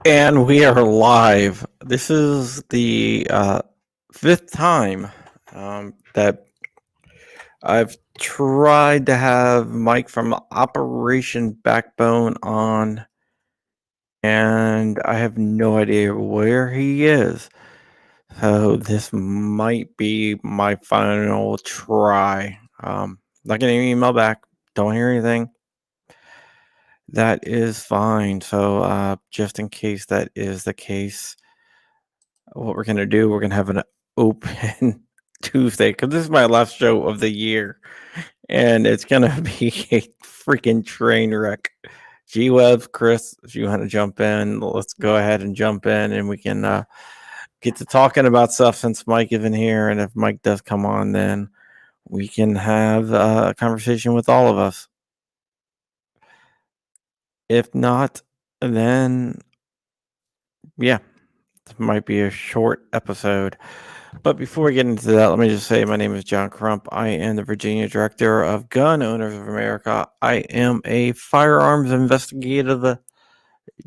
And we are live. This is the fifth time that I've tried to have Mike from Operation Backbone on, and I have no idea where he is. So this might be my final try. Not getting an email back. Don't hear anything. That is fine. So just in case that is the case, what we're gonna do, we're gonna have an open Tuesday because this is my last show of the year, and it's gonna be a freaking train wreck. G Web, Chris, if you want to jump in, let's go ahead and jump in, and we can get to talking about stuff since Mike isn't here, and if Mike does come on, then we can have a conversation with all of us. If not, then yeah, it might be a short episode. But before we get into that, let me just say my name is John Crump. I am the Virginia Director of Gun Owners of America. I am a firearms investigative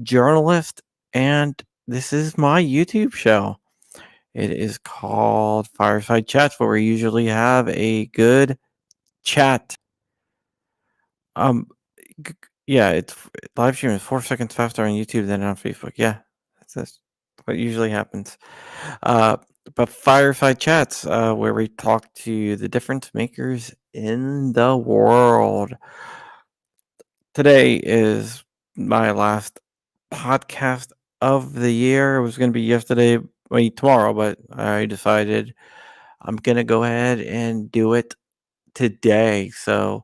journalist, and this is my YouTube show. It is called Fireside Chats, where we usually have a good chat. Um, yeah, it's live stream is 4 seconds faster on YouTube than on Facebook. Yeah, that's what usually happens. Uh, but Fireside Chats, where we talk to the difference makers in the world. Today is my last podcast of the year. It was going to be yesterday, tomorrow, but I decided I'm going to go ahead and do it today. So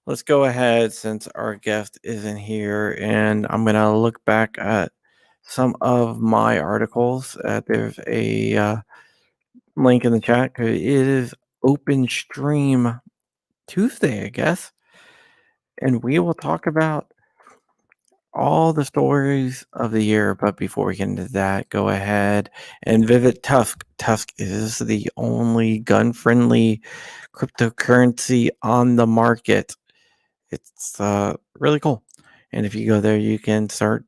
let's go ahead since our guest isn't here, and I'm going to look back at some of my articles. There's a link in the chat because it is Open Stream Tuesday, I guess, and we will talk about all the stories of the year. But before we get into that, go ahead and visit Tusk. Tusk is the only gun-friendly cryptocurrency on the market. It's really cool, and if you go there, you can start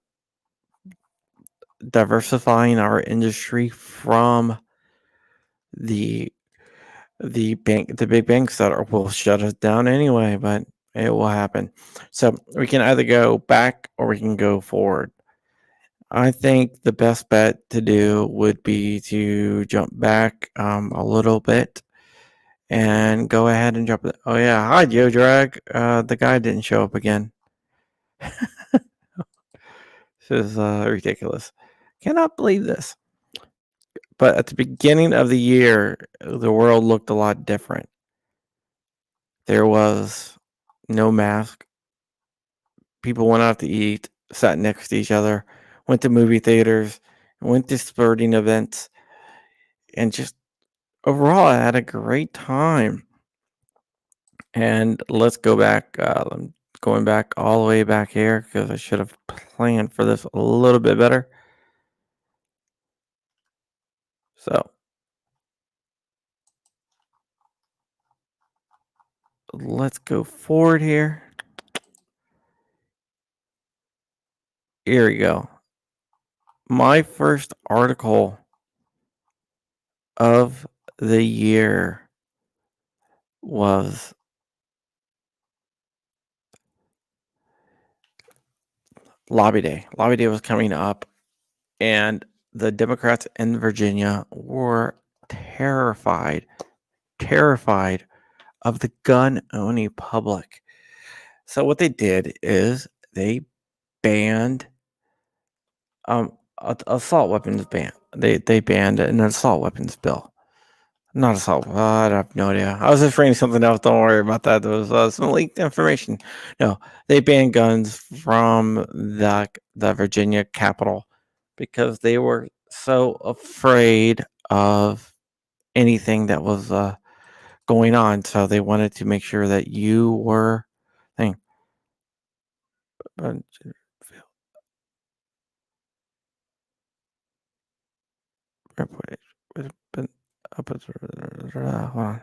diversifying our industry from the the big banks that will shut us down anyway, but it will happen. So we can either go back or we can go forward. I think the best bet to do would be to jump back a little bit and go ahead and jump. Oh yeah, hi Joe Drag. The guy didn't show up again. This is ridiculous. Cannot believe this. But at the beginning of the year, the world looked a lot different. There was no mask. People went out to eat, sat next to each other, went to movie theaters, went to sporting events, and just overall, I had a great time. And let's go back. I'm going back all the way back here because I should have planned for this a little bit better. So let's go forward here. Here we go. My first article of the year was Lobby Day. Lobby Day was coming up, and the Democrats in Virginia were terrified of the gun owning public. So what they did is they banned assault weapons ban. They banned an assault weapons bill. Not assault. I have no idea. I was just reading something else. Don't worry about that. There was some leaked information. No, they banned guns from the Virginia Capitol because they were so afraid of anything that was going on. So they wanted to make sure that you were thing. Hold on.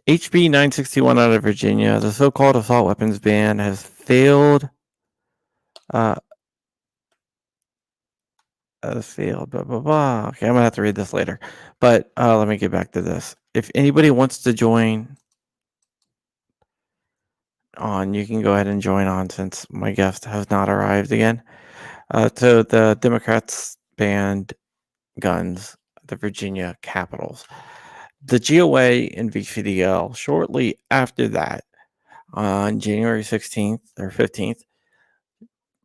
HB 961 out of Virginia, the so-called assault weapons ban has failed. Failed. Blah blah blah. Okay, I'm gonna have to read this later, but let me get back to this. If anybody wants to join on, you can go ahead and join on since my guest has not arrived again. So the Democrats banned guns at the Virginia Capitals. The GOA and VCDL shortly after that, on January 16th or 15th,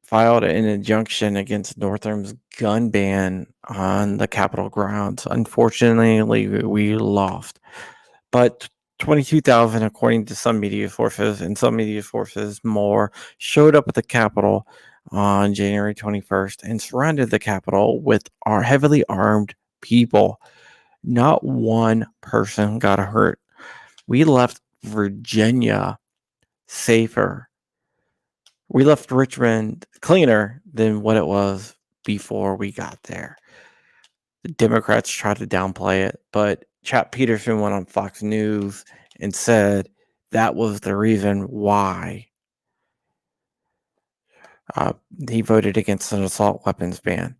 filed an injunction against Northam's gun ban on the Capitol grounds. Unfortunately, we lost. But 22,000, according to some media sources, and some media sources more, showed up at the Capitol on January 21st and surrounded the Capitol with our heavily armed people. Not one person got hurt. We left Virginia safer. We left Richmond cleaner than what it was before we got there. The Democrats tried to downplay it, but Chap Peterson went on Fox News and said that was the reason why he voted against an assault weapons ban.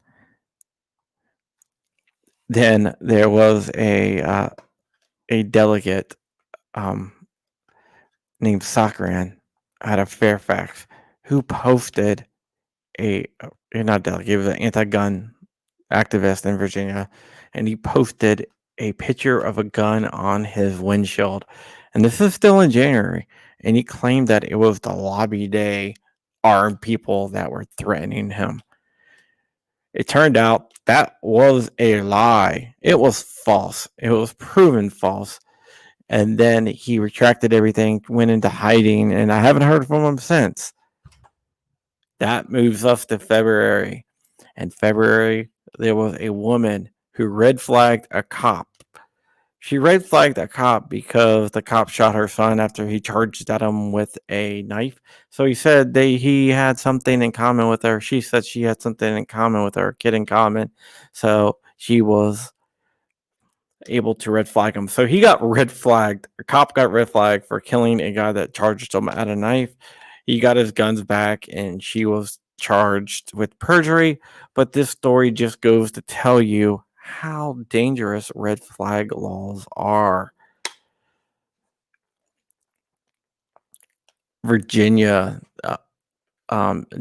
Then there was a delegate named Saccharin out of Fairfax who posted not delegate, he was an anti-gun activist in Virginia, and he posted a picture of a gun on his windshield. And this is still in January, and he claimed that it was the lobby day armed people that were threatening him. It turned out that was a lie. It was false. It was proven false. And then he retracted everything, went into hiding, and I haven't heard from him since. That moves us to February. In February, there was a woman who red flagged a cop. She red flagged a cop because the cop shot her son after he charged at him with a knife. So he said he had something in common with her. She said she had something in common with her, kid in common. So she was able to red flag him. So he got red flagged. A cop got red flagged for killing a guy that charged him at a knife. He got his guns back, and she was charged with perjury. But this story just goes to tell you how dangerous red flag laws are. Virginia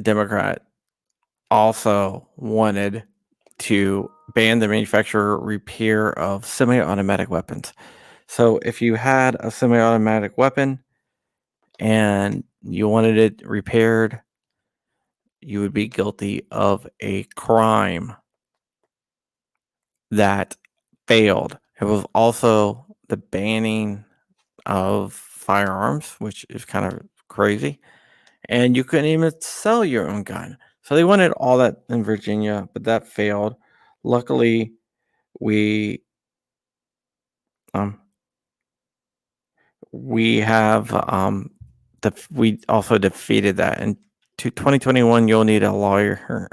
Democrat also wanted to ban the manufacture repair of semi-automatic weapons. So if you had a semi-automatic weapon and you wanted it repaired, you would be guilty of a crime that failed. It was also the banning of firearms, which is kind of crazy. And you couldn't even sell your own gun. So they wanted all that in Virginia, but that failed. Luckily, we have we also defeated that. And to 2021, you'll need a lawyer,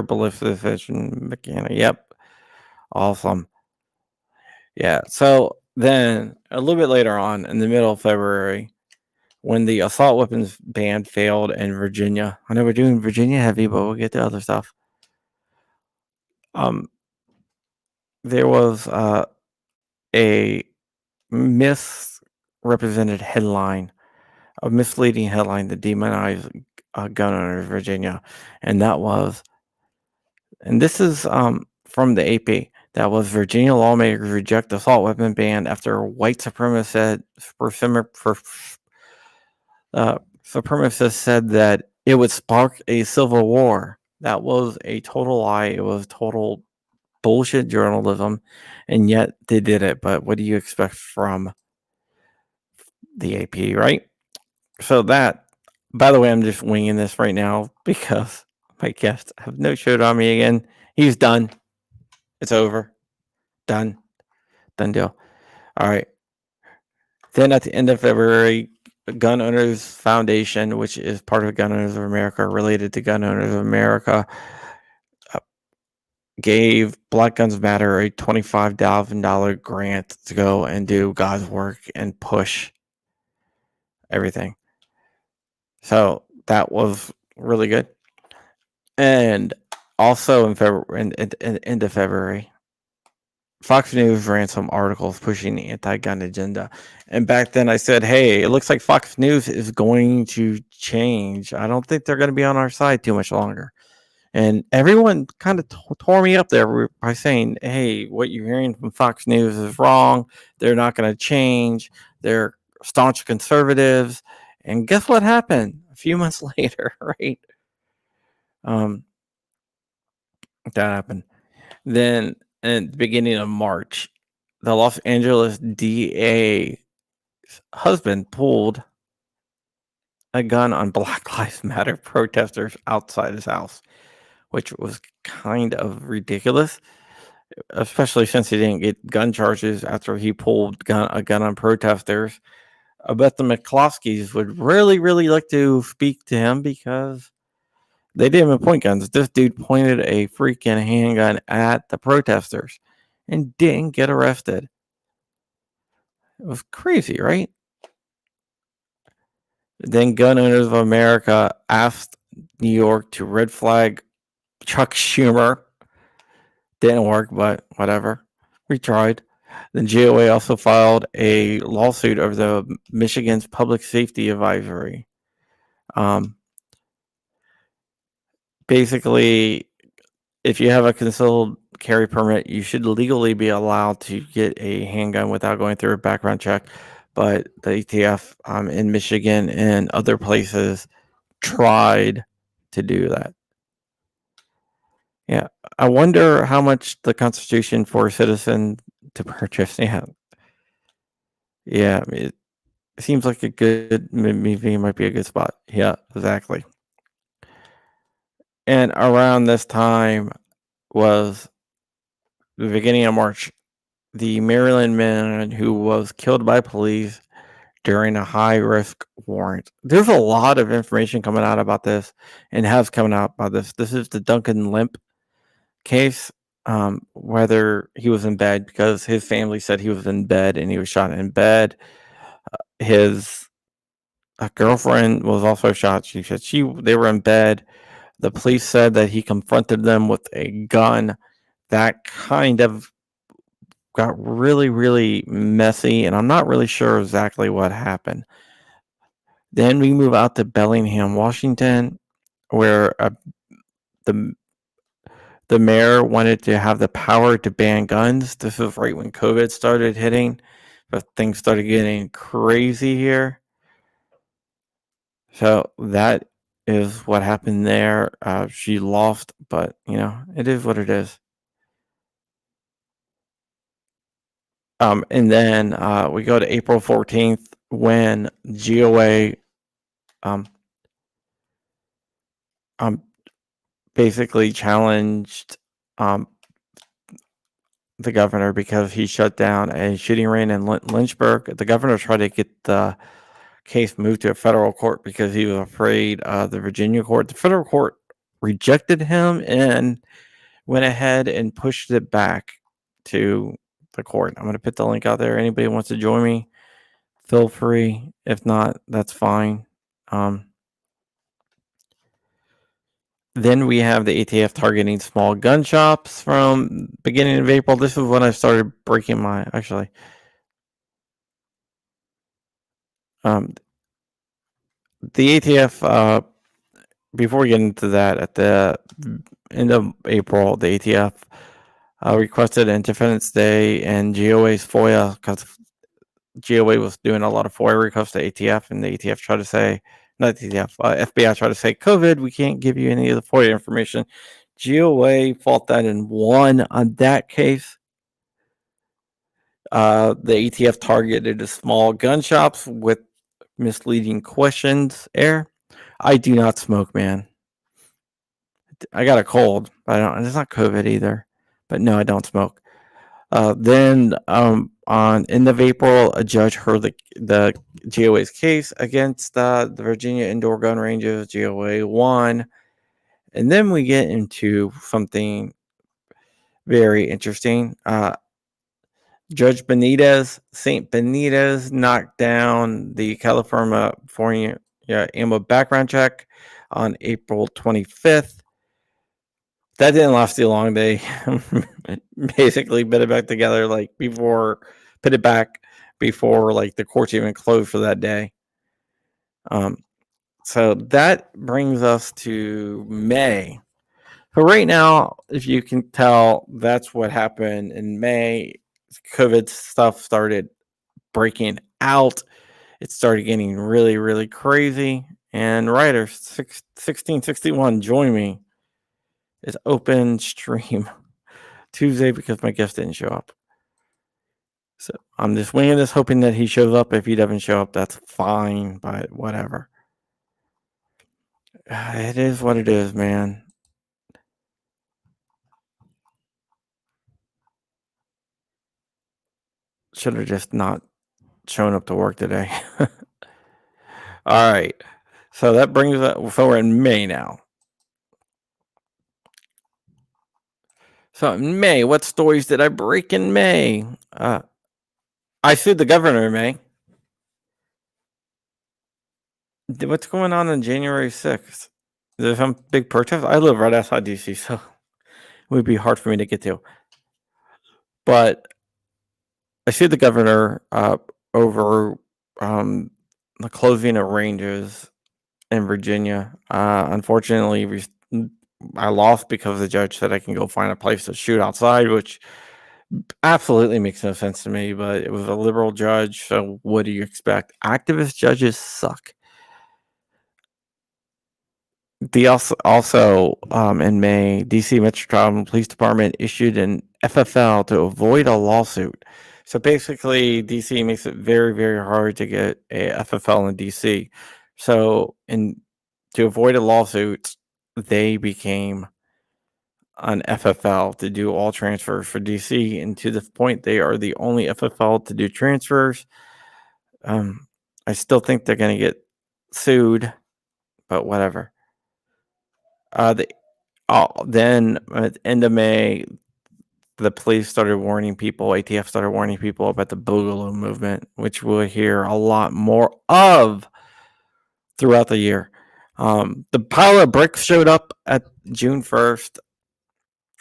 ballistics mechanic. Yep, awesome. Yeah. So then a little bit later on, in the middle of February, when the assault weapons ban failed in Virginia, I know we're doing Virginia heavy, but we'll get to other stuff. There was a misrepresented headline, a misleading headline that demonized gun owners in Virginia, and that was, and this is from the AP. That was Virginia lawmakers reject assault weapon ban after white supremacists said that it would spark a civil war. That was a total lie. It was total bullshit journalism, and yet they did it. But what do you expect from the AP, right? So that, by the way, I'm just winging this right now because my guests have no showed on me again. He's done. It's over. Done deal. All right. Then at the end of February, Gun Owners Foundation, which is part of Gun Owners of America, related to Gun Owners of America, gave Black Guns Matter a $25,000 grant to go and do God's work and push everything. So that was really good. And also in February, end of February, Fox News ran some articles pushing the anti-gun agenda. And back then I said, hey, it looks like Fox News is going to change. I don't think they're going to be on our side too much longer. And everyone kind of tore me up there by saying, hey, what you're hearing from Fox News is wrong. They're not going to change. They're staunch conservatives. And guess what happened a few months later, right? That happened. Then at the beginning of March, the Los Angeles DA's husband pulled a gun on Black Lives Matter protesters outside his house, which was kind of ridiculous, especially since he didn't get gun charges after he pulled a gun on protesters. I bet the McCloskeys would really, really like to speak to him because they didn't even point guns. This dude pointed a freaking handgun at the protesters and didn't get arrested. It was crazy, right? Then Gun Owners of America asked New York to red flag Chuck Schumer. Didn't work, but whatever. We tried. Then GOA also filed a lawsuit over the Michigan's public safety advisory. Basically, if you have a concealed carry permit, you should legally be allowed to get a handgun without going through a background check. But the ATF in Michigan and other places tried to do that. Yeah, I wonder how much the Constitution for a citizen to purchase. Yeah, it seems like a good maybe might be a good spot. Yeah, exactly. And around this time was the beginning of March. The Maryland man who was killed by police during a high risk warrant. There's a lot of information coming out about this and has come out about this. This is the Duncan Limp case. Whether he was in bed, because his family said he was in bed and he was shot in bed. His girlfriend was also shot. She said they were in bed. The police said that he confronted them with a gun. That kind of got really, really messy, and I'm not really sure exactly what happened. Then we move out to Bellingham, Washington, where the mayor wanted to have the power to ban guns. This was right when COVID started hitting, but things started getting crazy here. So that is what happened there. She lost, but it is what it is. And then we go to April 14th when GOA basically challenged the governor because he shut down a shooting range in Lynchburg. The governor tried to get the case moved to a federal court because he was afraid of the Virginia court. The federal court rejected him and went ahead and pushed it back to the court. I'm going to put the link out there. Anybody wants to join me, feel free. If not, that's fine. Then we have the ATF targeting small gun shops from beginning of April. This is when I started breaking my the ATF. Before we get into that, at the end of April, the ATF requested Independence Day and GOA's FOIA because GOA was doing a lot of FOIA requests to ATF, and the ATF tried to say, not the ATF, FBI tried to say, COVID, we can't give you any of the FOIA information. GOA fought that and won on that case. The ATF targeted the small gun shops with misleading questions. I do not smoke, man. I got a cold. I don't. It's not COVID either. But no, I don't smoke. Then on end of April, a judge heard the GOA's case against the Virginia indoor gun ranges. GOA won, and then we get into something very interesting. Judge St. Benitez, knocked down the California ammo background check on April 25th. That didn't last too long. They basically put it back together put it back before the courts even closed for that day. So that brings us to May. So right now, if you can tell, that's what happened in May. COVID stuff started breaking out. It started getting really, really crazy. And Ryder 1661, join me. It's open stream Tuesday because my guest didn't show up. So I'm just winging this, hoping that he shows up. If he doesn't show up, that's fine, but whatever. It is what it is, man. Should have just not shown up to work today. All right. So that brings us, so we're in May now. So in May, what stories did I break in May? I sued the governor in May. What's going on January 6th? There's some big protest. I live right outside DC, so it would be hard for me to get to. But I sued the governor over the closing of ranges in Virginia. Unfortunately, I lost because the judge said I can go find a place to shoot outside, which absolutely makes no sense to me. But it was a liberal judge, so what do you expect? Activist judges suck. Also in May, DC Metropolitan Police Department issued an FFL to avoid a lawsuit. So basically, DC makes it very, very hard to get a FFL in DC. So to avoid a lawsuit, they became an FFL to do all transfers for DC, and to the point they are the only FFL to do transfers. I still think they're going to get sued, but whatever. Then at the end of May, the police started warning people, ATF started warning people about the Boogaloo movement, which we'll hear a lot more of throughout the year. The pile of bricks showed up at June 1st,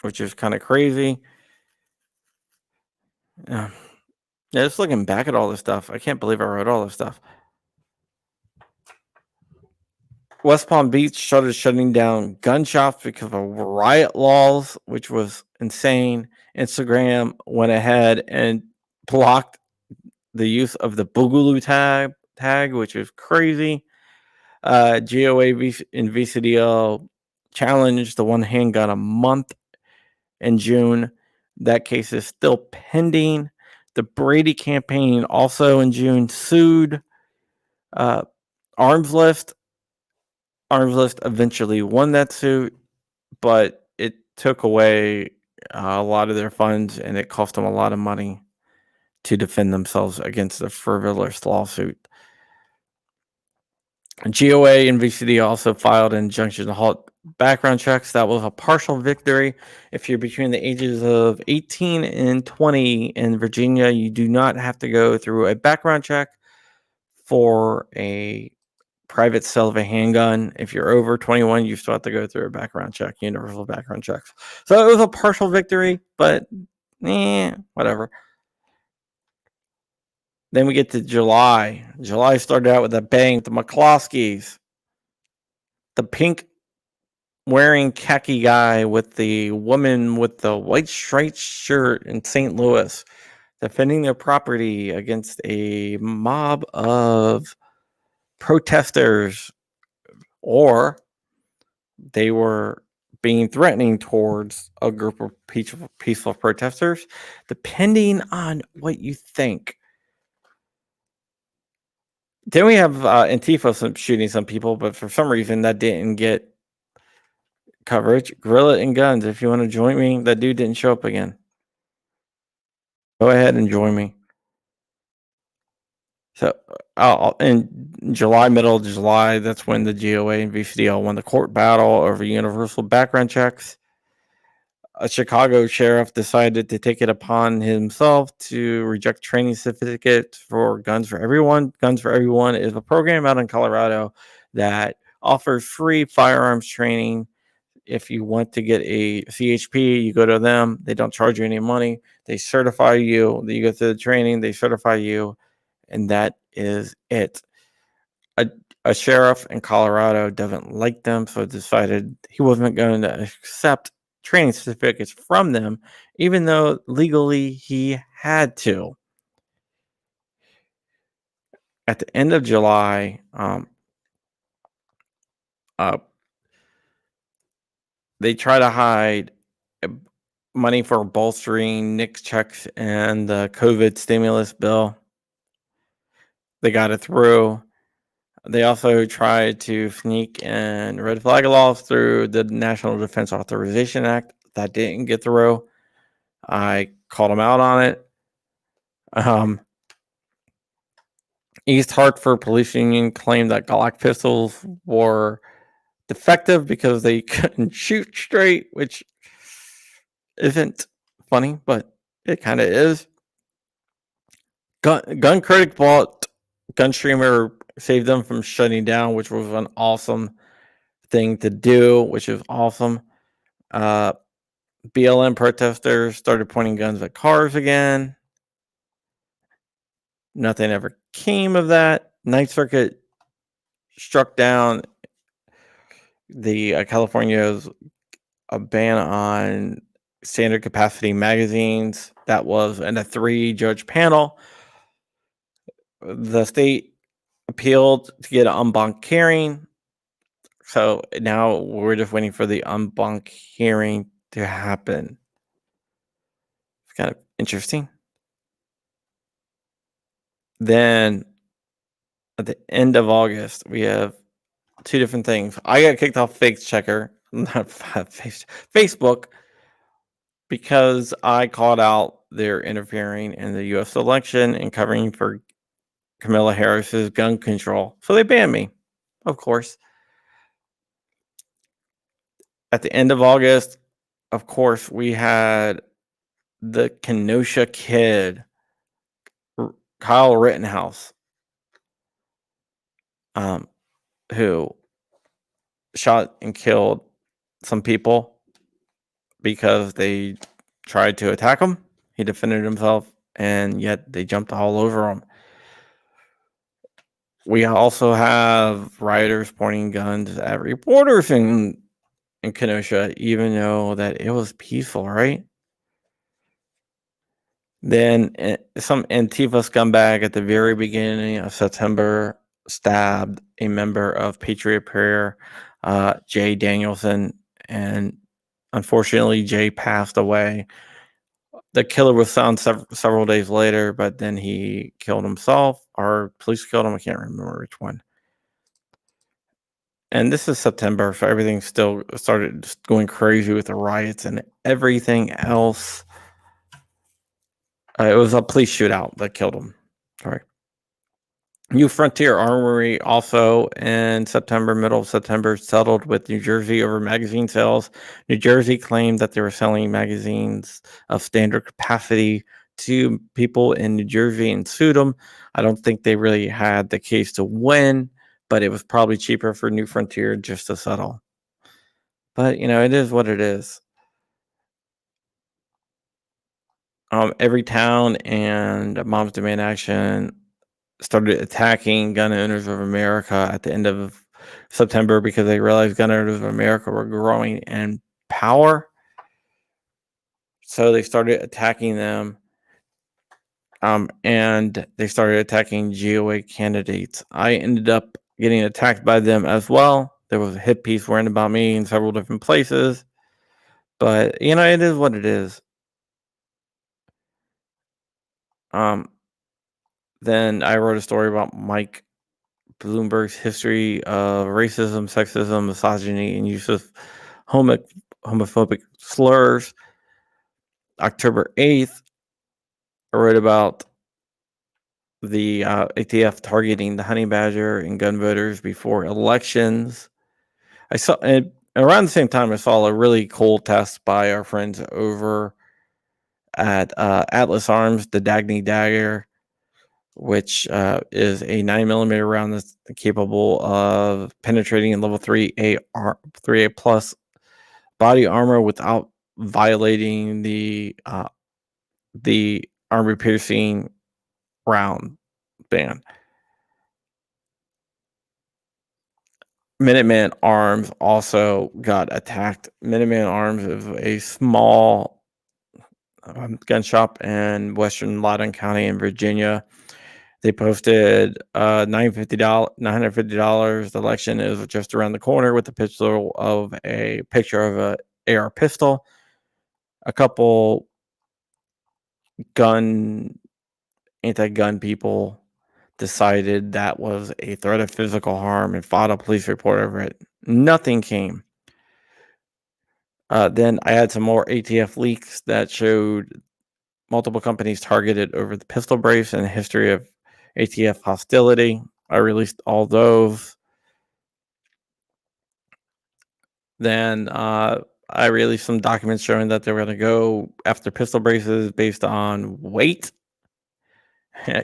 which is kind of crazy. Yeah, just looking back at all this stuff, I can't believe I wrote all this stuff. West Palm Beach started shutting down gun shops because of riot laws, which was insane. Instagram went ahead and blocked the use of the Boogaloo tag, which is crazy. GOA and VCDL challenged the one handgun a month in June. That case is still pending. The Brady campaign also in June sued Arms List. Arms List eventually won that suit, but it took away a lot of their funds and it cost them a lot of money to defend themselves against the frivolous lawsuit. GOA and VCD also filed an injunction to halt background checks. That was a partial victory. If you're between the ages of 18 and 20 in Virginia, you do not have to go through a background check for a private sale of a handgun. If you're over 21, you still have to go through a background check, universal background checks. So it was a partial victory, but whatever. Then we get to July. July started out with a bang. The McCloskeys, the pink wearing khaki guy with the woman with the white striped shirt in St. Louis, defending their property against a mob of protesters, or they were being threatening towards a group of peaceful protesters, depending on what you think. Then we have Antifa shooting some people, but for some reason that didn't get coverage. Gorilla and Guns, if you want to join me, that dude didn't show up again. Go ahead and join me. So in July, middle of July, that's when the GOA and VCDL won the court battle over universal background checks. a Chicago sheriff decided to take it upon himself to reject training certificates for Guns for Everyone. Guns for Everyone is a program out in Colorado that offers free firearms training. If you want to get a CHP, you go to them. They don't charge you any money. They certify you. You go through the training. They certify you, and that is it. A, a sheriff in Colorado doesn't like them, so decided he wasn't going to accept training certificates from them, even though legally he had to. At the end of July, uh, they try to hide uh, money for bolstering Nick's checks and the COVID stimulus bill. They got it through. They also tried to sneak in red flag laws through the National Defense Authorization Act. That didn't get through. I called them out on it. East Hartford Police Union claimed that Glock pistols were defective because they couldn't shoot straight, which isn't funny, but it kind of is. Gun Critic bought Gunstreamer, saved them from shutting down, which was an awesome thing to do, which is awesome. BLM protesters started pointing guns at cars again. Nothing ever came of that. Ninth Circuit struck down the California's a ban on standard capacity magazines. That was in a 3-judge panel. The state appealed to get an en banc hearing. So now we're just waiting for the en banc hearing to happen. It's kind of interesting. Then at the end of August, we have 2 different things. I got kicked off Facebook, because I called out their interfering in the U.S. election and covering for Kamala Harris's gun control. So they banned me, of course. At the end of August, of course, we had the Kenosha kid, Kyle Rittenhouse, who shot and killed some people because they tried to attack him. He defended himself, and yet they jumped all over him. We also have rioters pointing guns at reporters in Kenosha, even though that it was peaceful, right? Then some Antifa scumbag at the very beginning of September stabbed a member of Patriot Prayer, Jay Danielson, and unfortunately, Jay passed away. The killer was found several days later, but then he killed himself, or police killed him. I can't remember which one. And this is September, so everything still started just going crazy with the riots and everything else. It was a police shootout that killed him. Sorry. New Frontier Armory also in September, middle of September, settled with New Jersey over magazine sales. New Jersey claimed that they were selling magazines of standard capacity to people in New Jersey and sued them. I don't think they really had the case to win, but it was probably cheaper for New Frontier just to settle. But, it is what it is. Every town and Moms Demand Action started attacking Gun Owners of America at the end of September because they realized Gun Owners of America were growing in power. So they started attacking them. And they started attacking GOA candidates. I ended up getting attacked by them as well. There was a hit piece written about me in several different places. But, it is what it is. Then I wrote a story about Mike Bloomberg's history of racism, sexism, misogyny, and use of homophobic slurs. October 8th, I wrote about the ATF targeting the honey badger and gun voters before elections. I saw around the same time, I saw a really cool test by our friends over at Atlas Arms, the Dagny Dagger, which is a 9mm round that's capable of penetrating in level 3A plus body armor without violating the armor piercing round ban. Minuteman Arms also got attacked. Minuteman Arms is a small gun shop in Western Loudoun County in Virginia. They posted $950. The election is just around the corner with a picture of a AR pistol. A couple anti-gun people decided that was a threat of physical harm and filed a police report over it. Nothing came. Then I had some more ATF leaks that showed multiple companies targeted over the pistol brace and the history of ATF hostility. I released all those. Then I released some documents showing that they were going to go after pistol braces based on weight.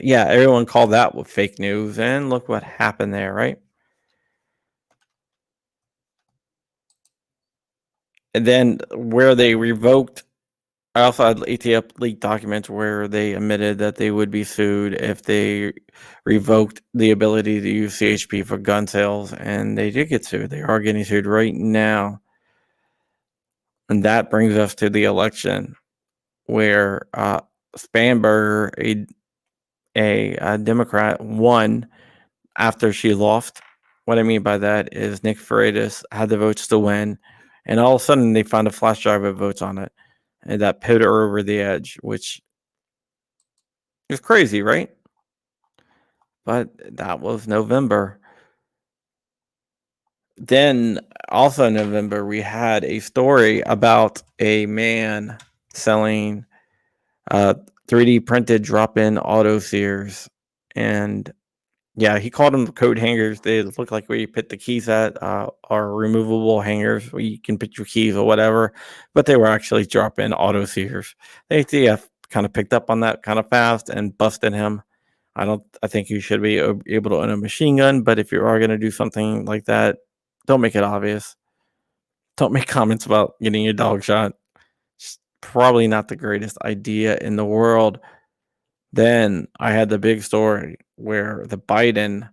Yeah, everyone called that fake news, and look what happened there, right? And then where they revoked, I also had ATF leaked documents where they admitted that they would be sued if they revoked the ability to use CHP for gun sales, and they did get sued. They are getting sued right now. And that brings us to the election where Spanberger, a Democrat, won after she lost. What I mean by that is Nick Freitas had the votes to win, and all of a sudden they found a flash drive of votes on it, and that put her over the edge, which is crazy, right? But that was November. Then also in November, we had a story about a man selling 3D printed drop-in auto sears, and yeah, he called them coat hangers. They look like where you put the keys at, are removable hangers where you can put your keys or whatever, but they were actually drop-in auto sears. The ATF kind of picked up on that kind of fast and busted him. I think you should be able to own a machine gun, but if you are going to do something like that, don't make it obvious. Don't make comments about getting your dog shot. It's probably not the greatest idea in the world. Then I had the big story where the Biden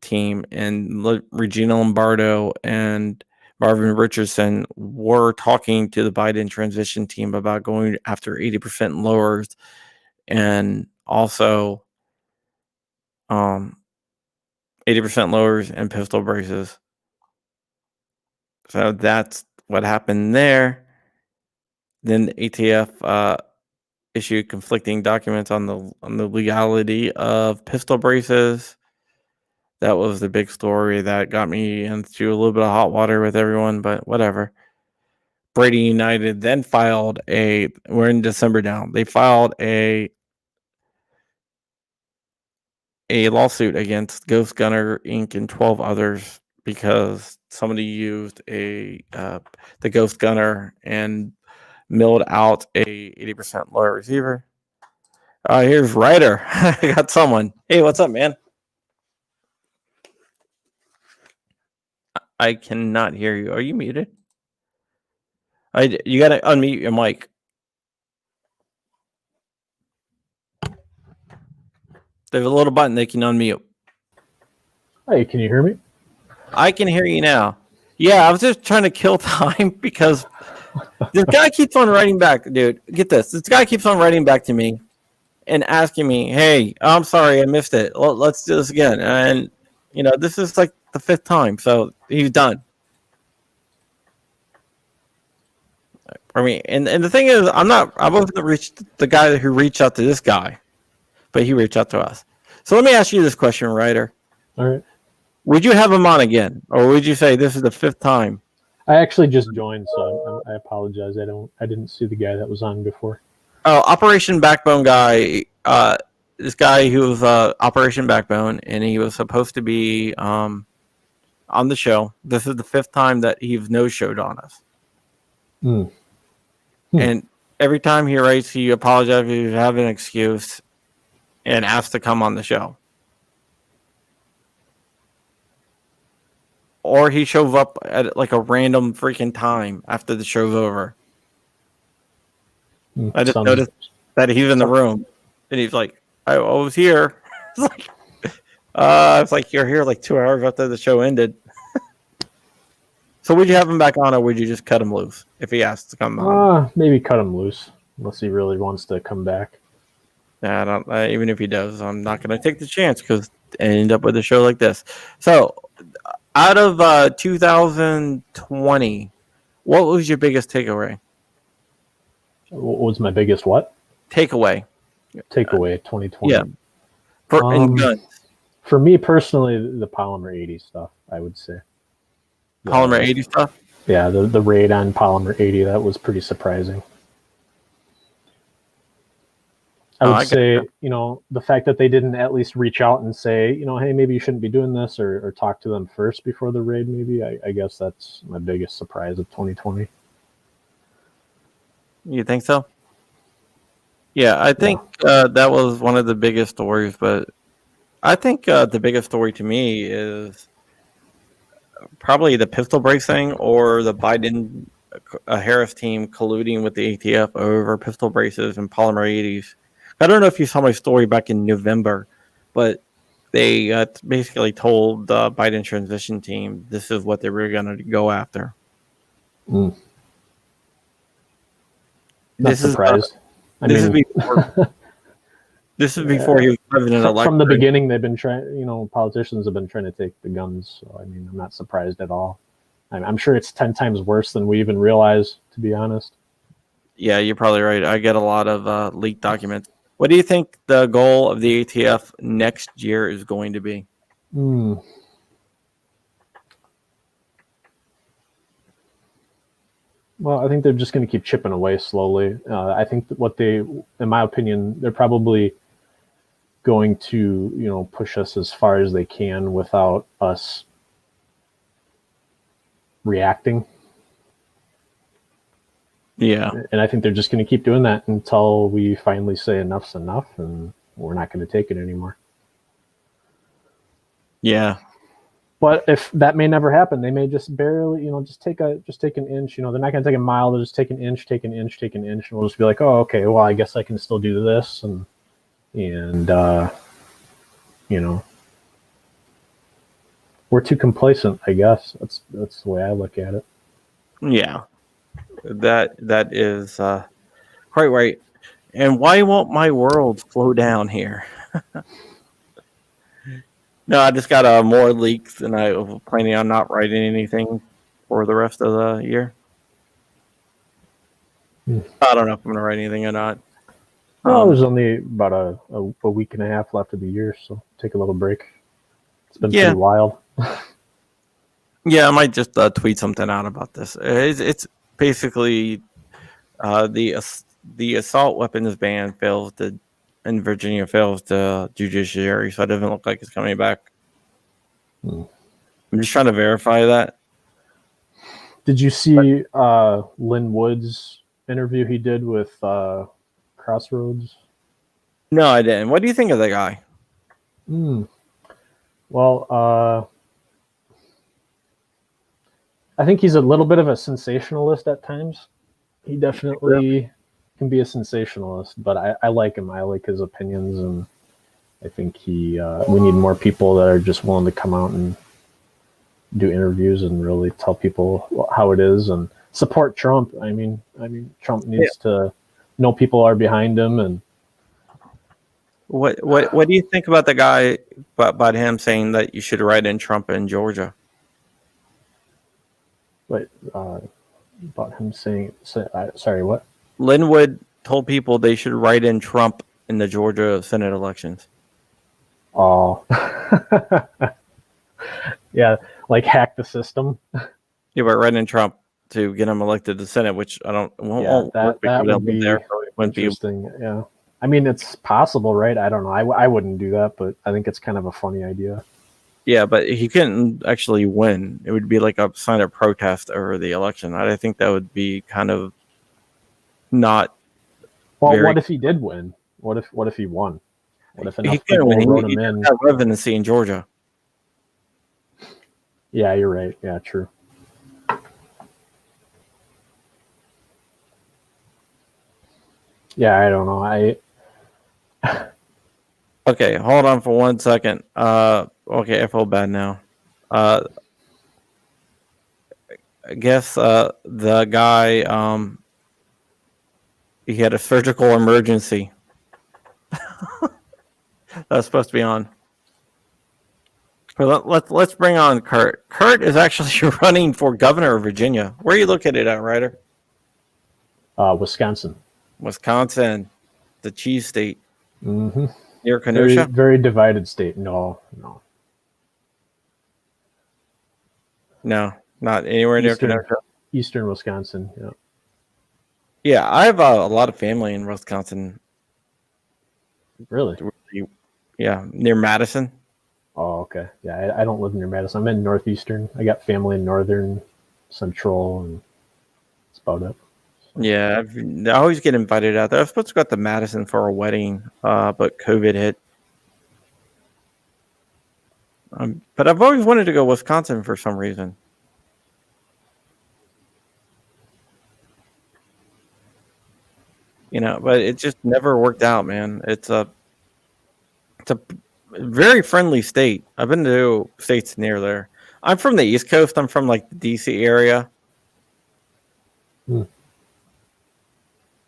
team and Regina Lombardo and Marvin Richardson were talking to the Biden transition team about going after 80% lowers and also 80% lowers and pistol braces. So that's what happened there. Then the ATF issued conflicting documents on the legality of pistol braces. That was the big story that got me into a little bit of hot water with everyone, but whatever. Brady United then filed we're in December now. They filed a lawsuit against Ghost Gunner Inc. and 12 others because somebody used the Ghost Gunner and milled out a 80% lower receiver. Here's Ryder. I got someone. Hey, what's up, man? I cannot hear you. Are you muted? You gotta unmute your mic. There's a little button they can unmute. Hey, can you hear me? I can hear you now. Yeah, I was just trying to kill time because this guy keeps on writing back, dude. Get this. This guy keeps on writing back to me and asking me, hey, I'm sorry, I missed it. Let's do this again. And, this is like the 5th time. So he's done. I mean, and the thing is, I wasn't the guy who reached out to this guy, but he reached out to us. So let me ask you this question, Ryder. All right. Would you have him on again, or would you say this is the 5th time? I actually just joined, so I apologize. I didn't see the guy that was on before. Oh, Operation Backbone guy. This guy who was Operation Backbone, and he was supposed to be on the show. This is the 5th time that he's no-showed on us. And every time he writes, he apologizes, he has an excuse, and asks to come on the show. Or he shows up at like a random freaking time after the show's over. I just noticed that he's in the room, and he's like, I was here. It's like you're here like 2 hours after the show ended. So would you have him back on, or would you just cut him loose if he asks to come on? Maybe cut him loose unless he really wants to come back. Yeah, I don't, even if he does, I'm not going to take the chance because I end up with a show like this. So, out of 2020, what was your biggest takeaway? What was my biggest what? Takeaway 2020. Yeah. In guns. For me personally, the Polymer 80 stuff, I would say. Polymer 80 stuff? Yeah, the raid on Polymer 80, that was pretty surprising. I would say, the fact that they didn't at least reach out and say, hey, maybe you shouldn't be doing this, or talk to them first before the raid, maybe. I guess that's my biggest surprise of 2020. You think so? Yeah, I think that was one of the biggest stories, but I think the biggest story to me is probably the pistol brace thing or the Biden Harris team colluding with the ATF over pistol braces and polymer 80s. I don't know if you saw my story back in November, but they basically told the Biden transition team this is what they were going to go after. Not surprised. This is before he was president-elect. From the beginning, they've been trying. Politicians have been trying to take the guns. So I'm not surprised at all. I'm sure it's 10 times worse than we even realize, to be honest. Yeah, you're probably right. I get a lot of leaked documents. What do you think the goal of the ATF next year is going to be? Well, I think they're just going to keep chipping away slowly. I think that in my opinion, they're probably going to, push us as far as they can without us reacting. Yeah. And I think they're just going to keep doing that until we finally say enough's enough and we're not going to take it anymore. Yeah. But if that may never happen, they may just barely, just take an inch. They're not going to take a mile. They'll just take an inch, take an inch, take an inch, and we'll just be like, oh, okay, well, I guess I can still do this, and we're too complacent. I guess that's the way I look at it. Yeah, that is quite right. And why won't my world slow down here? No, I just got more leaks, and I was planning on not writing anything for the rest of the year. I don't know if I'm going to write anything or not. Well, there's only about a week and a half left of the year, so take a little break. It's been pretty wild. Yeah, I might just tweet something out about this. It's basically the assault weapons ban in Virginia fails the judiciary, so it doesn't look like it's coming back. I'm just trying to verify that. Did you see Lynn Wood's interview he did with Crossroads? No, I didn't. What do you think of that guy? Well, I think he's a little bit of a sensationalist at times. He definitely can be a sensationalist, but I like him. I like his opinions, and I think we need more people that are just willing to come out and do interviews and really tell people how it is and support Trump. I mean, Trump needs to know people are behind him. And what do you think about the guy about him saying that you should write in Trump in Georgia? Wait, about him saying, sorry, what? Linwood told people they should write in Trump in the Georgia Senate elections. Oh, yeah, like hack the system. Yeah, but write in Trump to get him elected to the Senate, which I don't. That would be there, so it wouldn't interesting. Yeah, I mean, it's possible, right? I don't know. I wouldn't do that, but I think it's kind of a funny idea. Yeah, but he couldn't actually win. It would be like a sign of protest over the election. I think that would be kind of not Well, very. what if he did win? What if he won? What if He enough couldn't people win. wrote He him doesn't in? have residency in Georgia. Yeah, you're right. Yeah, true. Yeah, I don't know. Okay, hold on for 1 second. Okay, I feel bad now. I guess the guy he had a surgical emergency. That's supposed to be on. But let's bring on Kurt. Kurt is actually running for governor of Virginia. Where are you located at, Ryder? Wisconsin. Wisconsin, the cheese state. Mm-hmm. Near Very, Kenosha? very divided state. No. No, not anywhere near Kenosha. Eastern Wisconsin. Yeah. Yeah, I have a lot of family in Wisconsin. Really? Yeah, near Madison. Oh, okay. Yeah, I don't live near Madison. I'm in northeastern. I got family in northern, central, and that's about it. Yeah, I always get invited out there. I was supposed to go out to Madison for a wedding, but COVID hit. But I've always wanted to go Wisconsin for some reason. But it just never worked out, man. It's a very friendly state. I've been to states near there. I'm from the East Coast. I'm from like the DC area.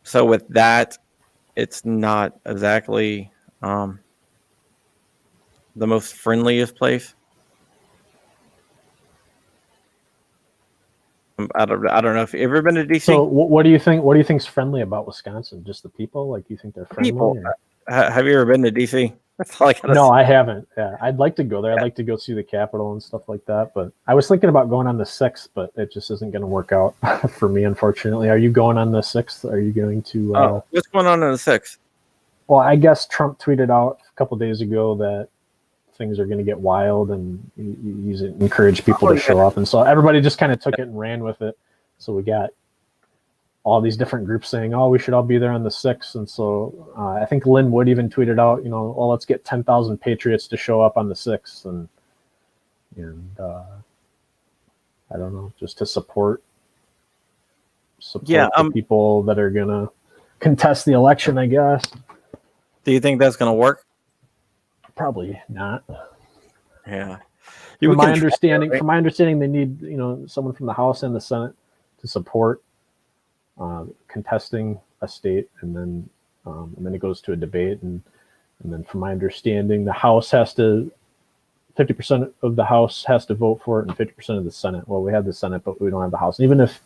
So with that, it's not exactly the most friendliest place. I don't know if you've ever been to DC. So what do you think? What do you think's friendly about Wisconsin? Just the people? Like you think they're friendly? People. Have you ever been to DC? That's all I gotta No, say. I haven't. Yeah, I'd like to go there. I'd like to go see the Capitol and stuff like that. But I was thinking about going on the 6th, but it just isn't going to work out for me, unfortunately. Are you going on the 6th? Are you going to? What's going on the 6th? Well, I guess Trump tweeted out a couple days ago that things are going to get wild, and he's encouraged people to show up, and so everybody just kind of took it and ran with it. So we got all these different groups saying, "Oh, we should all be there on the 6th," and so I think Lynn Wood even tweeted out, "Well, let's get 10,000 patriots to show up on the 6th," and I don't know, just to support the people that are gonna contest the election, I guess. Do you think that's gonna work? Probably not. Yeah. From my understanding, they need someone from the House and the Senate to support contesting a state, and then it goes to a debate, and then from my understanding, the House has to 50% of the House has to vote for it, and 50% of the Senate. Well, we have the Senate, but we don't have the House. And even if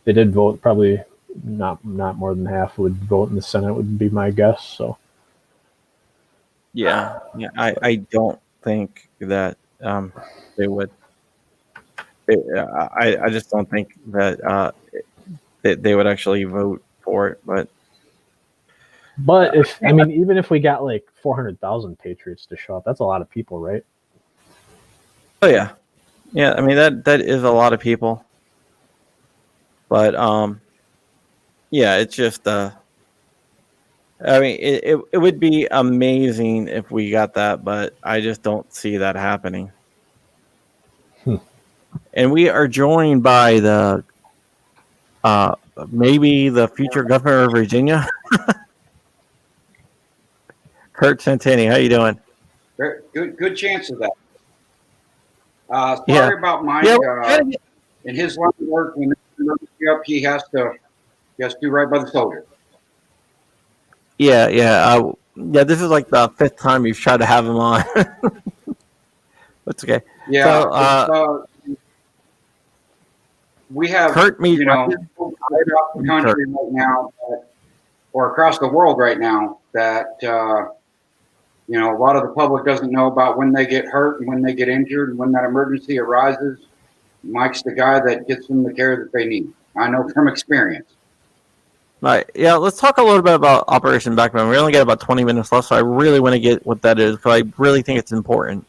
they did vote, probably not more than half would vote in the Senate, would be my guess. So. Yeah. I don't think that they would. I just don't think that they would actually vote for it. But even if we got like 400,000 patriots to show up, that's a lot of people, right? Oh yeah. I mean that is a lot of people. But yeah, it's just I mean, it would be amazing if we got that, but I just don't see that happening. And we are joined by the maybe the future governor of Virginia, Kurt Santini. How you doing? Good chance of that. Sorry about Mike. In his line of work, when he has to do right by the soldier. Yeah. This is like the 5th time you've tried to have him on. That's okay. Yeah. So, we have Kurt right across the country right now, or across the world right now, that a lot of the public doesn't know about when they get hurt and when they get injured and when that emergency arises. Mike's the guy that gets them the care that they need. I know from experience. Right. Yeah, let's talk a little bit about Operation Backbone. We only got about 20 minutes left, so I really want to get what that is, because I really think it's important.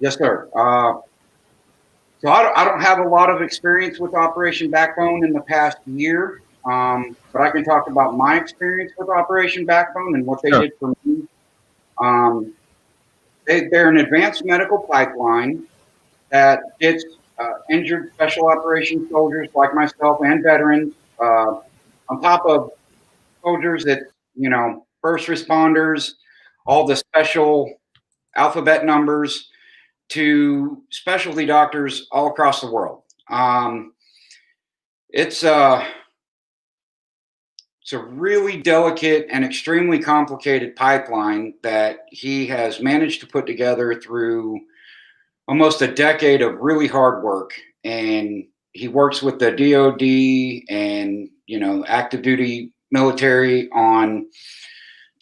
Yes, sir. So I don't have a lot of experience with Operation Backbone in the past year, but I can talk about my experience with Operation Backbone and what they did for me. They're an advanced medical pipeline that gets injured special operations soldiers like myself and veterans, on top of soldiers that, first responders, all the special alphabet numbers, to specialty doctors all across the world. It's a really delicate and extremely complicated pipeline that he has managed to put together through almost a decade of really hard work. And he works with the DoD and active duty military on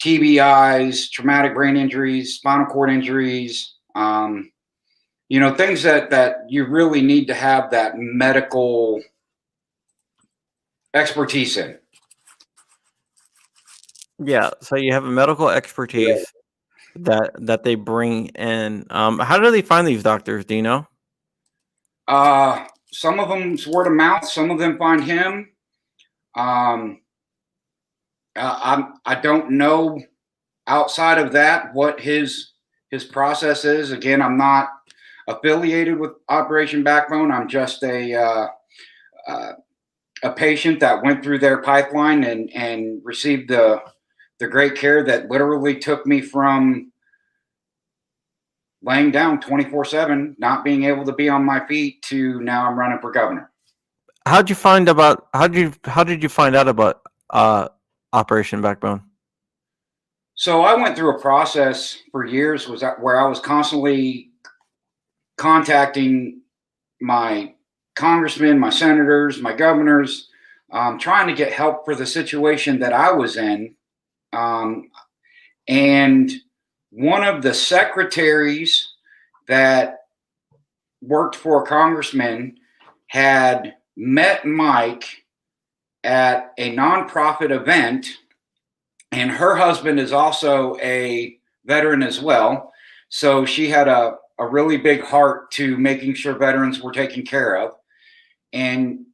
TBIs, traumatic brain injuries, spinal cord injuries, things that you really need to have that medical expertise in. Yeah, so you have a medical expertise that they bring in. How do they find these doctors? Do you know? Some of them's word of mouth. Some of them find him. I don't know outside of that what his process is. Again, I'm not affiliated with Operation Backbone. I'm just a patient that went through their pipeline and received the great care that literally took me from laying down 24/7, not being able to be on my feet, to now I'm running for governor. How did you find out about Operation Backbone? So I went through a process for years where I was constantly contacting my congressmen, my senators, my governors, trying to get help for the situation that I was in. And one of the secretaries that worked for a congressman had met Mike at a nonprofit event, and her husband is also a veteran as well. So she had a really big heart to making sure veterans were taken care of. And,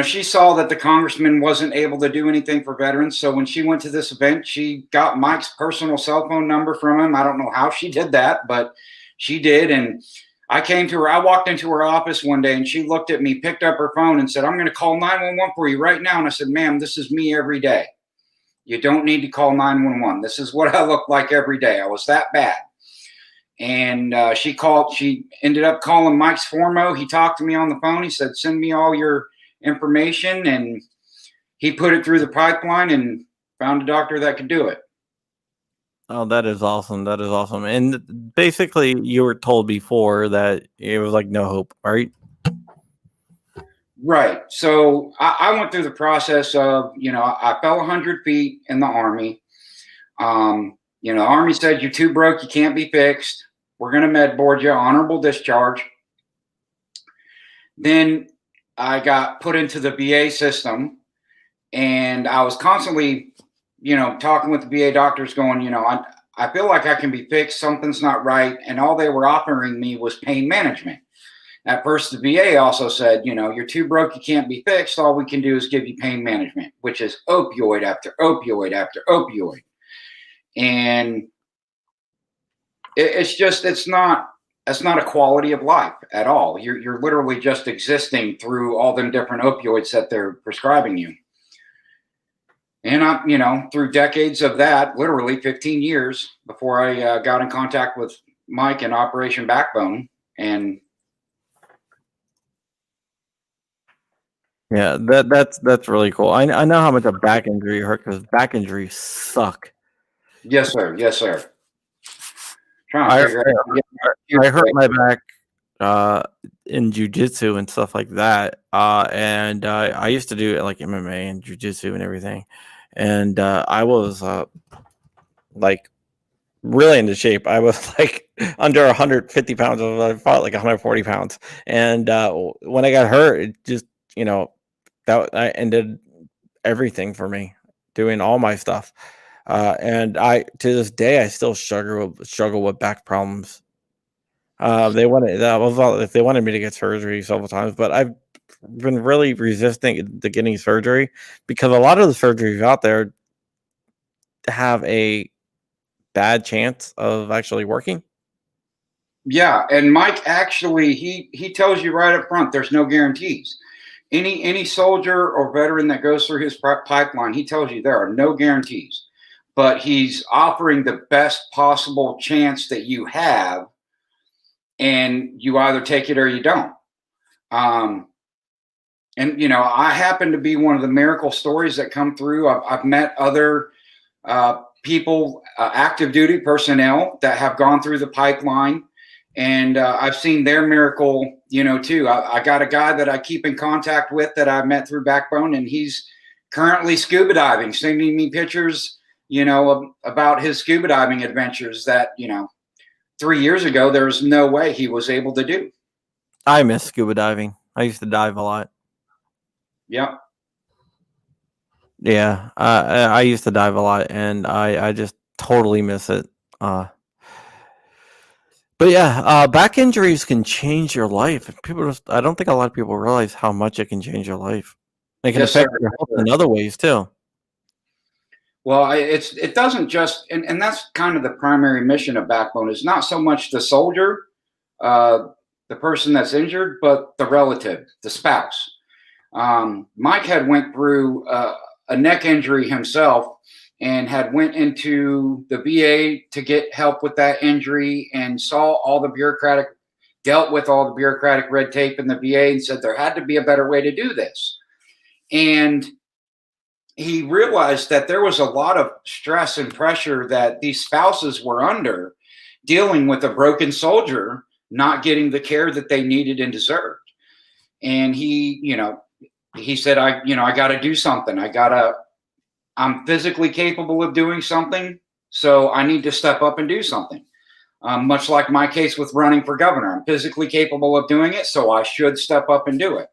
she saw that the congressman wasn't able to do anything for veterans. So when she went to this event, she got Mike's personal cell phone number from him. I don't know how she did that, but she did. And I walked into her office one day, and she looked at me, picked up her phone and said, "I'm going to call 911 for you right now." And I said, "Ma'am, this is me every day. You don't need to call 911. This is what I look like every day. I was that bad." And she ended up calling Mike Sformo. He talked to me on the phone. He said, "Send me all your information." And he put it through the pipeline and found a doctor that could do it. Oh, that is awesome. That is awesome. And basically, you were told before that it was like no hope, right? Right. So I went through the process of, I fell 100 feet in the Army. The Army said, "You're too broke. You can't be fixed. We're going to med board you, honorable discharge." Then I got put into the VA system, and I was constantly, talking with the VA doctors going, I feel like I can be fixed. Something's not right. And all they were offering me was pain management. At first, the VA also said, "You're too broke. You can't be fixed. All we can do is give you pain management," which is opioid after opioid after opioid. And it's not a quality of life at all. You're literally just existing through all them different opioids that they're prescribing you. And I, through decades of that, literally 15 years before I got in contact with Mike and Operation Backbone. And Yeah, that's really cool. I know how much a back injury hurt, because back injuries suck. yes, sir. Yes, sir. Trying I to figure out. I hurt my back in jujitsu and stuff like that. And I used to do like MMA and jujitsu and everything. And I was like really into shape. I was like under 150 pounds. I fought like 140 pounds. And when I got hurt, it just, that I ended everything for me, doing all my stuff. And I, to this day, I still struggle with back problems. They wanted that was all, they wanted me to get surgery several times, but I've been really resisting to getting surgery because a lot of the surgeries out there have a bad chance of actually working. Yeah, and Mike actually he tells you right up front there's no guarantees. Any soldier or veteran that goes through his pipeline, he tells you there are no guarantees, but he's offering the best possible chance that you have, and you either take it or you don't. Um, and I happen to be one of the miracle stories that come through. I've met other people, active duty personnel that have gone through the pipeline, and I've seen their miracle, too. I got a guy that I keep in contact with that I met through Backbone, and he's currently scuba diving, sending me pictures, about his scuba diving adventures that, 3 years ago, there was no way he was able to do. I miss scuba diving. I used to dive a lot. Yep. Yeah, I used to dive a lot, and I just totally miss it. But yeah, back injuries can change your life. I don't think a lot of people realize how much it can change your life. It can Yes, sir. affect your health in other ways too. Well, it doesn't just, and that's kind of the primary mission of Backbone, is not so much the soldier, the person that's injured, but the relative, the spouse. Mike had went through a neck injury himself, and had went into the VA to get help with that injury, and saw dealt with all the bureaucratic red tape in the VA, and said there had to be a better way to do this. And he realized that there was a lot of stress and pressure that these spouses were under, dealing with a broken soldier not getting the care that they needed and deserved. And he said, I got to do something. I'm physically capable of doing something, so I need to step up and do something. Much like my case with running for governor, I'm physically capable of doing it, so I should step up and do it.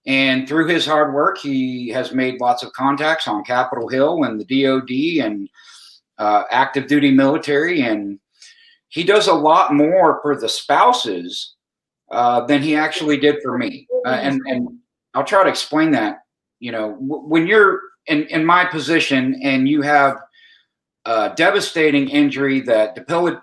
And through his hard work, he has made lots of contacts on Capitol Hill and the DOD and active duty military. And he does a lot more for the spouses than he actually did for me. And I'll try to explain that. When you're in my position and you have a devastating injury that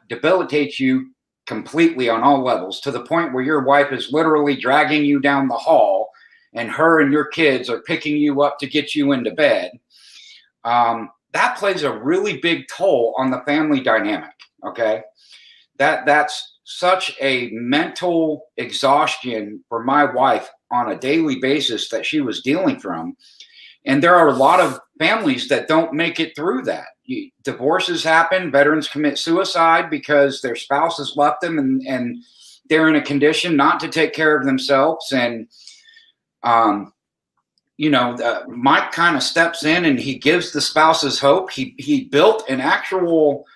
debilitates you completely on all levels, to the point where your wife is literally dragging you down the hall, and her and your kids are picking you up to get you into bed, that plays a really big toll on the family dynamic. Okay. That's such a mental exhaustion for my wife on a daily basis that she was dealing from. And there are a lot of families that don't make it through that. Divorces happen, veterans commit suicide because their spouse has left them, and they're in a condition not to take care of themselves. And Mike kind of steps in and he gives the spouses hope. He built an actual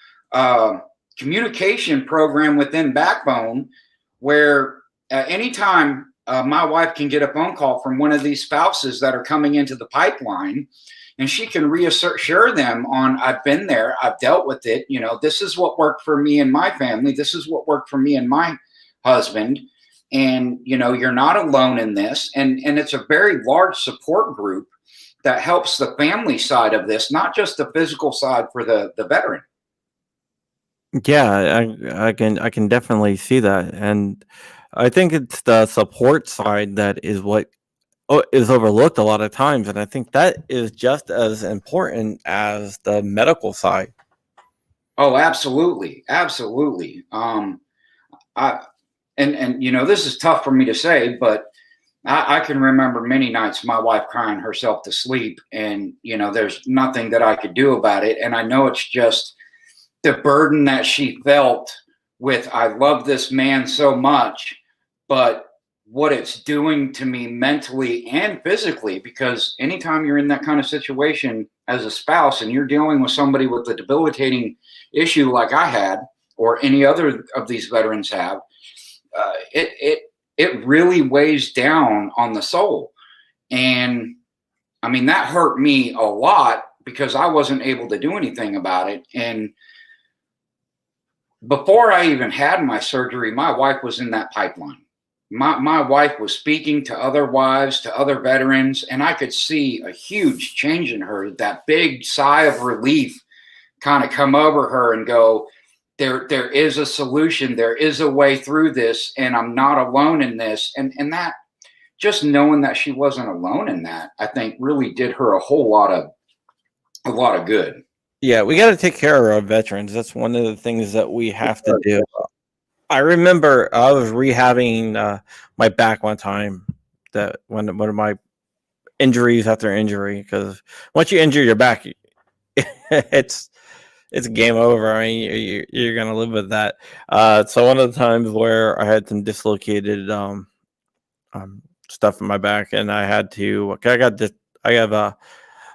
communication program within Backbone where anytime my wife can get a phone call from one of these spouses that are coming into the pipeline, and she can reassure them on, I've been there, I've dealt with it. This is what worked for me and my family. This is what worked for me and my husband. And, you're not alone in this. And it's a very large support group that helps the family side of this, not just the physical side for the veteran. Yeah, I can definitely see that, and I think it's the support side that is what is overlooked a lot of times, and I think that is just as important as the medical side. Oh, absolutely. Absolutely. This is tough for me to say, but I can remember many nights my wife crying herself to sleep, and, there's nothing that I could do about it. And I know it's just the burden that she felt with, I love this man so much, but what it's doing to me mentally and physically, because anytime you're in that kind of situation as a spouse and you're dealing with somebody with a debilitating issue like I had, or any other of these veterans have, it really weighs down on the soul. And I mean, that hurt me a lot because I wasn't able to do anything about it. And before I even had my surgery, my wife was in that pipeline. My wife was speaking to other wives, to other veterans, and I could see a huge change in her. That big sigh of relief kind of come over her and go, there is a solution, there is a way through this, and I'm not alone in this. And that, just knowing that she wasn't alone in that, I think really did her a lot of good. Yeah, we got to take care of our veterans. That's one of the things that we have to do. I remember I was rehabbing my back one time. That one of my injuries after injury, because once you injure your back, it's game over. I mean, you're gonna live with that. So one of the times where I had some dislocated stuff in my back, and I had to. I have a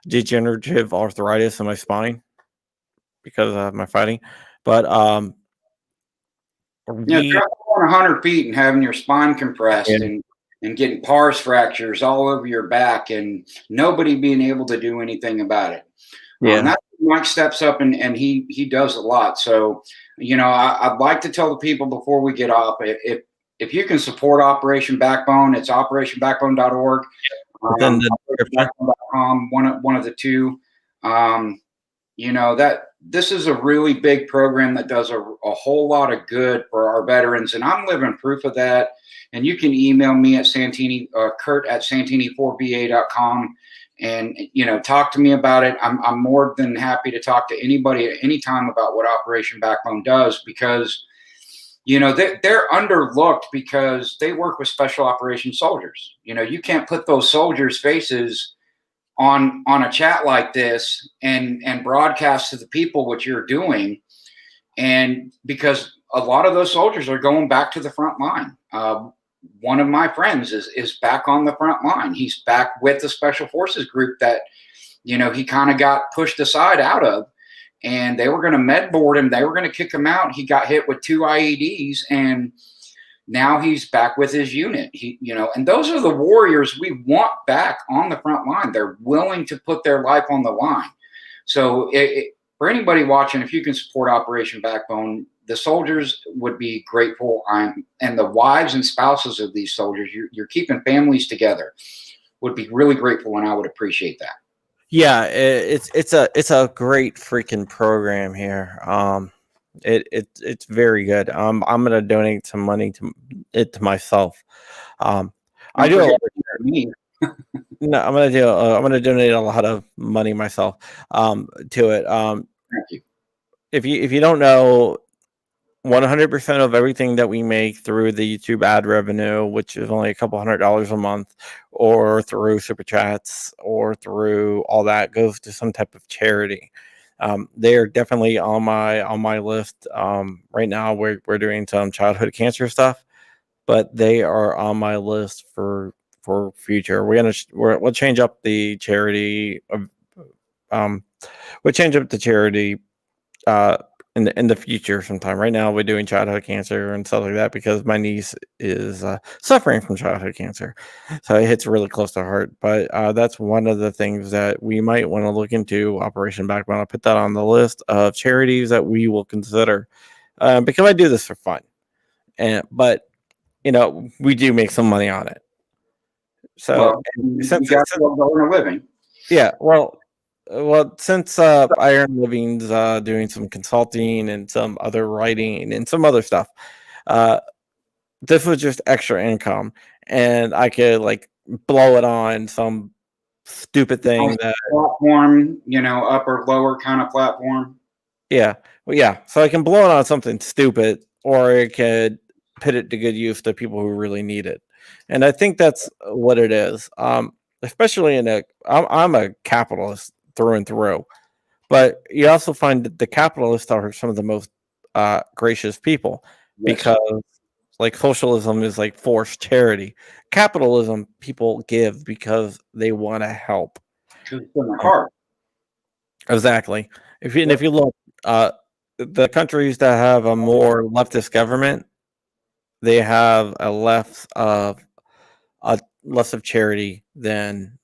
degenerative arthritis in my spine because of my fighting, but Yeah, we traveling 100 feet and having your spine compressed yeah, and getting pars fractures all over your back and nobody being able to do anything about it. yeah. That's Mike steps up and he does a lot. So, I'd like to tell the people before we get off, if you can support Operation Backbone, it's operationbackbone.org, Within the description. operationbackbone.com, one of the two. That this is a really big program that does a whole lot of good for our veterans, and I'm living proof of that. And you can email me at Santini, Kurt at Santini4BA.com, and talk to me about it. I'm more than happy to talk to anybody at any time about what Operation Backbone does, because they're underlooked because they work with special operations soldiers. You can't put those soldiers' faces on a chat like this and broadcast to the people what you're doing, and because a lot of those soldiers are going back to the front line. One of my friends is back on the front line. He's back with the special forces group that he kind of got pushed aside out of, and they were going to med board him, they were going to kick him out. He got hit with 2 IEDs, and now he's back with his unit. And those are the warriors we want back on the front line. They're willing to put their life on the line. So for anybody watching, if you can support Operation Backbone, the soldiers would be grateful. And the wives and spouses of these soldiers, you're keeping families together, would be really grateful, and I would appreciate that. Yeah, it's a great freaking program here. It's very good. I'm gonna donate some money to it to myself. I do. Me. No, I'm gonna donate a lot of money myself. To it. Thank you. If you don't know, 100% of everything that we make through the YouTube ad revenue, which is only a couple $100 a month, or through super chats, or through all that, goes to some type of charity. They are definitely on my list. Right now, we're doing some childhood cancer stuff, but they are on my list for future. We'll change up the charity. Um, we'll change up the charity in the future sometime. Right now, we're doing childhood cancer and stuff like that because my niece is suffering from childhood cancer, so it hits really close to heart. But that's one of the things that we might want to look into. Operation Backbone. I'll put that on the list of charities that we will consider because I do this for fun, but we do make some money on it. So Well, you got to earn a living. yeah, well, since I earn livings doing some consulting and some other writing and some other stuff, uh, this was just extra income, and I could blow it on some stupid thing that Platform, upper lower kind of platform. yeah, well, yeah. So I can blow it on something stupid, or I could put it to good use to people who really need it, and I think that's what it is. Especially I'm a capitalist through and through. But you also find that the capitalists are some of the most gracious people because, socialism is like forced charity. Capitalism, people give because they want to help. Because it's in their heart. Exactly. If you look, the countries that have a more leftist government, they have a less of charity than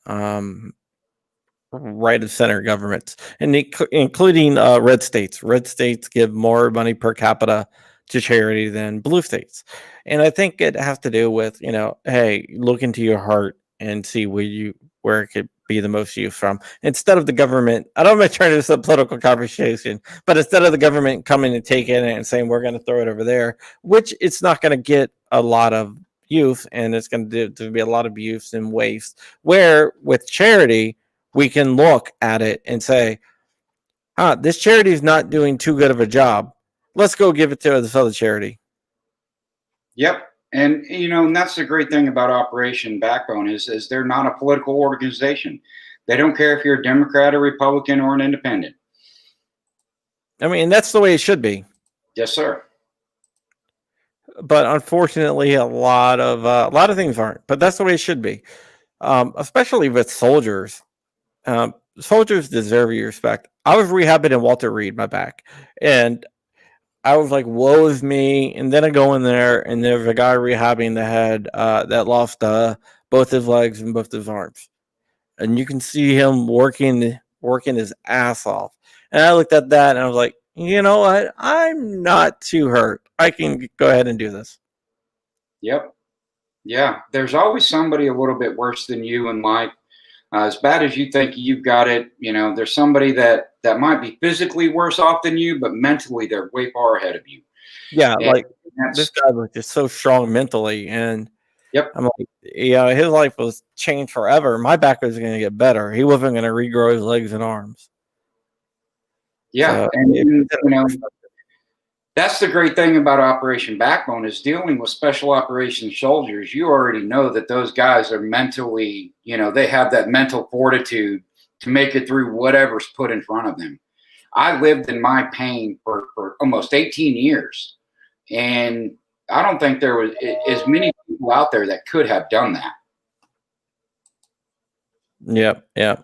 right of center governments, and including red states. Red states give more money per capita to charity than blue states, and I think it has to do with, hey, look into your heart and see where it could be the most use from, instead of the government. I don't want to turn this into a political conversation, but instead of the government coming and taking it and saying we're going to throw it over there, which it's not going to get a lot of use, and it's going to be a lot of use and waste. Where with charity, we can look at it and say, this charity is not doing too good of a job. Let's go give it to this other charity. Yep. And, and that's the great thing about Operation Backbone is they're not a political organization. They don't care if you're a Democrat, a Republican, or an independent. I mean, that's the way it should be. Yes, sir. But unfortunately, a lot of things aren't. But that's the way it should be, especially with soldiers. Soldiers deserve your respect. I was rehabbing in Walter Reed, my back, and I was like, woe is me. And then I go in there, and there's a guy rehabbing the head that lost both his legs and both his arms. And you can see him working his ass off. And I looked at that, and I was like, you know what? I'm not too hurt. I can go ahead and do this. Yep. Yeah. There's always somebody a little bit worse than you in life. As bad as you think you've got it, there's somebody that might be physically worse off than you, but mentally they're way far ahead of you. Yeah, and this guy was just so strong mentally, and yep, I'm like, his life was changed forever. My back was going to get better. He wasn't going to regrow his legs and arms. Yeah, and that's the great thing about Operation Backbone is dealing with special operations soldiers. You already know that those guys are mentally, they have that mental fortitude to make it through whatever's put in front of them. I lived in my pain for almost 18 years. And I don't think there was as many people out there that could have done that. Yep. Yeah.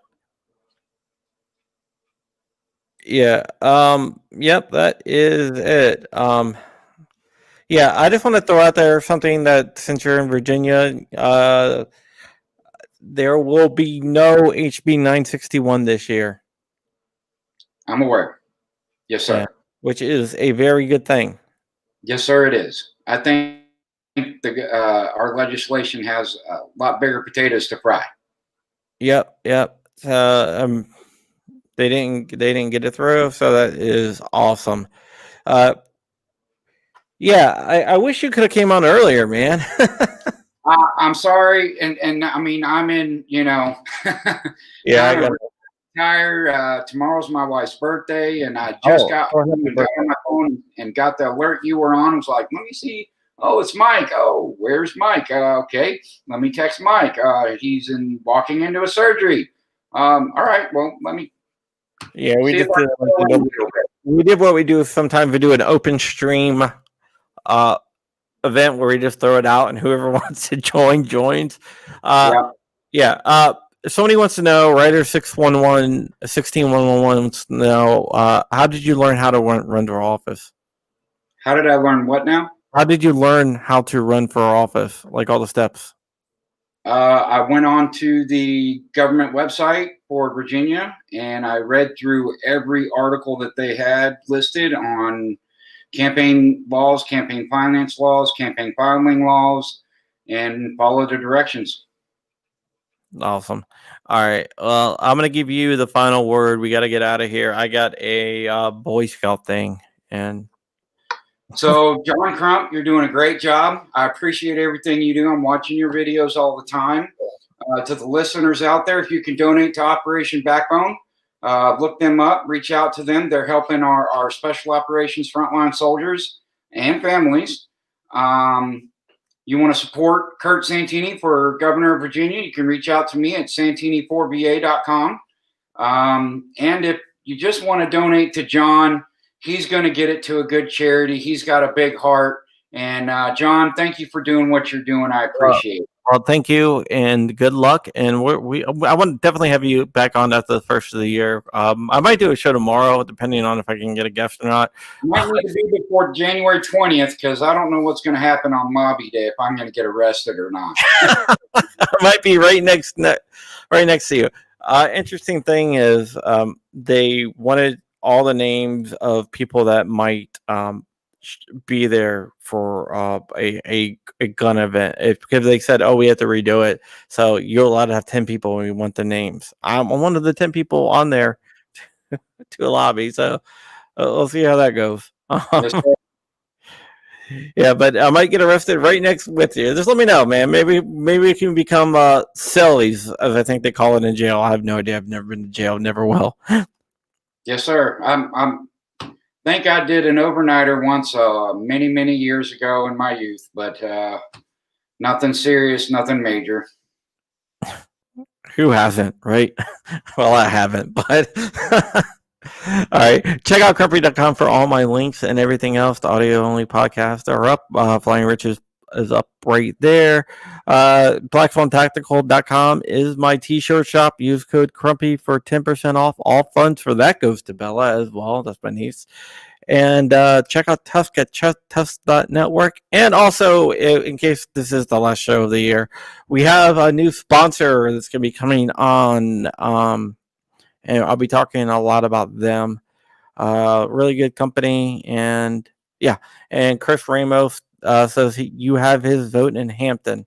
Yep. That is it. Yeah. I just want to throw out there something that since you're in Virginia, there will be no HB 961 this year. I'm aware. Yes, sir. Yeah, which is a very good thing. Yes, sir. It is. I think our legislation has a lot bigger potatoes to fry. Yep. They didn't get it through, so that is awesome. Yeah, I wish you could have came on earlier, man. I'm sorry, and I mean I'm in, yeah, I got retire. Tomorrow's my wife's birthday, and I just got on my phone and got the alert you were on. I was like, let me see. Oh, it's Mike. Oh, where's Mike? Okay, let me text Mike. He's walking into a surgery. All right, well, let me. Yeah, we did what we do sometimes. We do an open stream event where we just throw it out, and whoever wants to join joins. Yeah. Somebody wants to know, Writer 1611 wants to know, how did you learn how to run for office? How did I learn what now? How did you learn how to run for office? Like all the steps? I went on to the government website for Virginia, and I read through every article that they had listed on campaign laws, campaign finance laws, campaign filing laws, and followed the directions. Awesome. All right. Well, I'm going to give you the final word. We got to get out of here. I got a Boy Scout thing. And so, John Crump, you're doing a great job. I appreciate everything you do. I'm watching your videos all the time. To the listeners out there, if you can donate to Operation Backbone, look them up, reach out to them. They're helping our special operations frontline soldiers and families. You want to support Kurt Santini for Governor of Virginia, you can reach out to me at santini4va.com. And if you just want to donate to John, he's going to get it to a good charity. He's got a big heart. And John, thank you for doing what you're doing. I appreciate it. Well, thank you and good luck. And I want to definitely have you back on after the first of the year. I might do a show tomorrow, depending on if I can get a guest or not. Might need to be before January 20th because I don't know what's going to happen on Mobby Day if I'm going to get arrested or not. I might be right next to you. Interesting thing is, they wanted all the names of people that might be there for a gun event. Because they said, "Oh, we have to redo it, so you're allowed to have 10 people, and we want the names." I'm one of the 10 people on there to a lobby, so we'll see how that goes. Yes, sir. Yeah, but I might get arrested right next with you. Just let me know, man. Maybe we can become cellies, as I think they call it in jail. I have no idea. I've never been to jail. Never will. Yes, sir. Think I did an overnighter once, many years ago in my youth, but nothing serious, nothing major. Who hasn't, right? Well, I haven't, but all right. Check out Crumpy.com for all my links and everything else. The audio only podcasts are up. Flying Rich is up right there. BlackPhoneTactical.com is my t-shirt shop. Use code Crumpy for 10% off. All funds for that goes to Bella as well. That's my niece. And check out Tusk at tusk.network. And also, in case this is the last show of the year, we have a new sponsor that's going to be coming on. And I'll be talking a lot about them. Really good company. And yeah, and Chris Ramos says you have his vote in Hampton.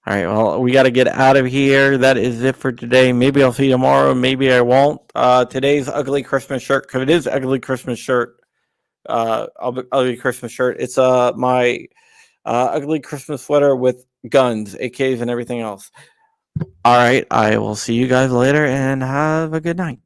All right, well, we got to get out of here. That is it for today. Maybe I'll see you tomorrow. Maybe I won't. Today's ugly Christmas shirt, because it is ugly Christmas shirt. Ugly Christmas shirt. It's my ugly Christmas sweater with guns, AKs, and everything else. All right, I will see you guys later, and have a good night.